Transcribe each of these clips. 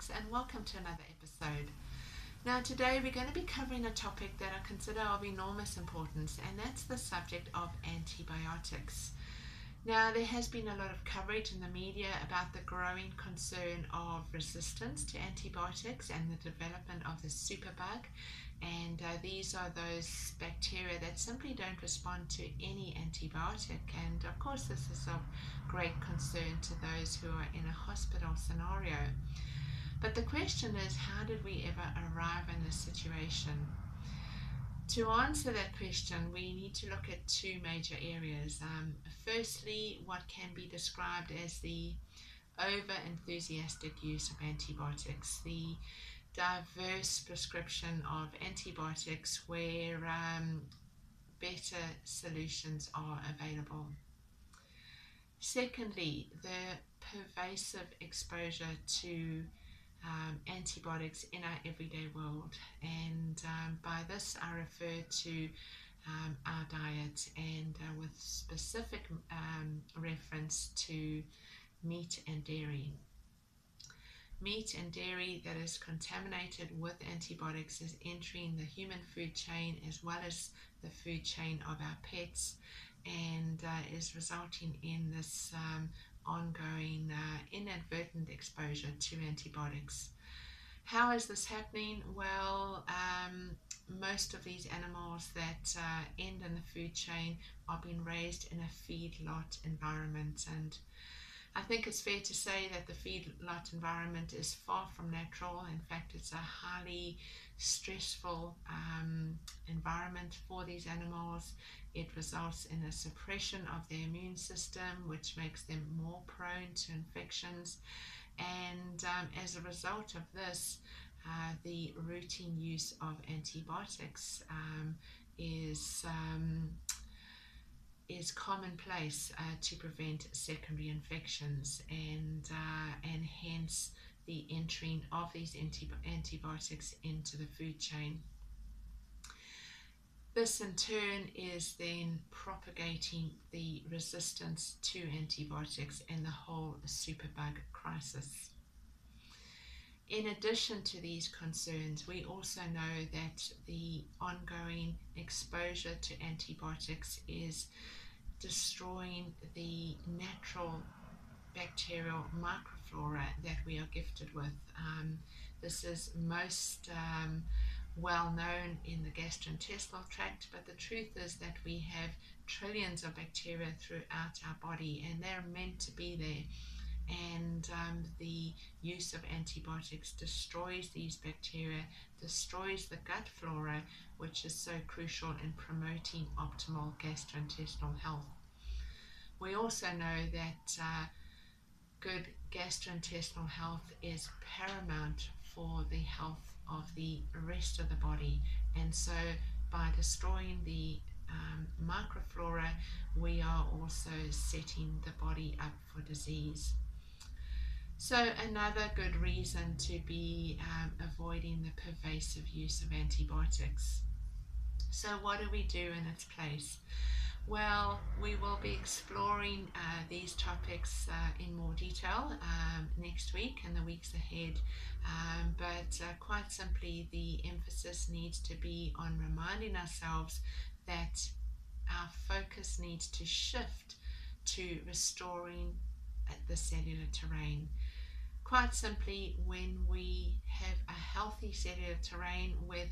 Antibiotics, and welcome to another episode. Now today we're going to be covering a topic that I consider of enormous importance, and that's the subject of antibiotics. Now there has been a lot of coverage in the media about the growing concern of resistance to antibiotics and the development of the superbug, and these are those bacteria that simply don't respond to any antibiotic, and of course this is of great concern to those who are in a hospital scenario. But the question is, how did we ever arrive in this situation? To answer that question, we need to look at two major areas. Firstly, what can be described as the over-enthusiastic use of antibiotics, the diverse prescription of antibiotics where better solutions are available. Secondly, the pervasive exposure to antibiotics in our everyday world, and by this I refer to our diet, and with specific reference to meat and dairy. Meat and dairy that is contaminated with antibiotics is entering the human food chain as well as the food chain of our pets, and is resulting in this ongoing inadvertent exposure to antibiotics. How is this happening? Well, most of these animals that end in the food chain are being raised in a feedlot environment, and I think it's fair to say that the feedlot environment is far from natural. In fact, it's a highly stressful environment for these animals. It results in a suppression of their immune system, which makes them more prone to infections. And as a result of this, the routine use of antibiotics is commonplace to prevent secondary infections, and hence the entering of these antibiotics into the food chain. This in turn is then propagating the resistance to antibiotics and the whole superbug crisis. In addition to these concerns, we also know that the ongoing exposure to antibiotics is destroying the natural bacterial microflora that we are gifted with. This is most well known in the gastrointestinal tract, but the truth is that we have trillions of bacteria throughout our body, and they're meant to be there. And the use of antibiotics destroys these bacteria, destroys the gut flora, which is so crucial in promoting optimal gastrointestinal health. We also know that good gastrointestinal health is paramount for the health of the rest of the body, and so by destroying the microflora, we are also setting the body up for disease. So another good reason to be avoiding the pervasive use of antibiotics. So what do we do in its place? Well, we will be exploring these topics in more detail next week and the weeks ahead, but quite simply the emphasis needs to be on reminding ourselves that our focus needs to shift to restoring the cellular terrain. Quite simply, when we have a healthy cellular terrain, whether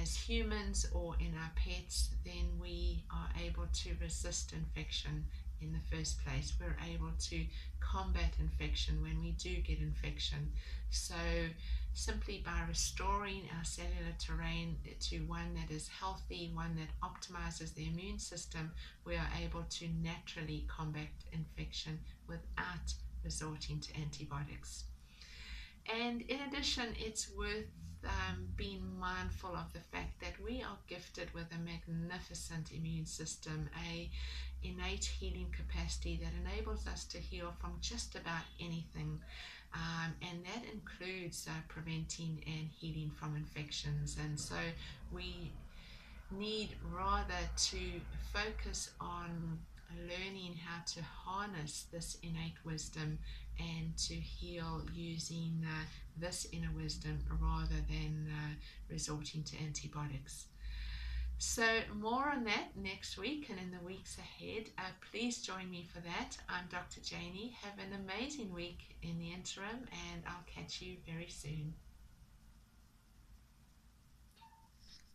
as humans or in our pets, then we are able to resist infection in the first place. We're able to combat infection when we do get infection. So simply by restoring our cellular terrain to one that is healthy, one that optimizes the immune system, we are able to naturally combat infection without resorting to antibiotics. And in addition, it's worth being mindful of the fact that we are gifted with a magnificent immune system, a innate healing capacity that enables us to heal from just about anything, and that includes preventing and healing from infections. And so we need rather to focus on learning how to harness this innate wisdom and to heal using this inner wisdom rather than resorting to antibiotics. So more on that next week and in the weeks ahead. Please join me for that. I'm Dr. Janey. Have an amazing week in the interim, and I'll catch you very soon.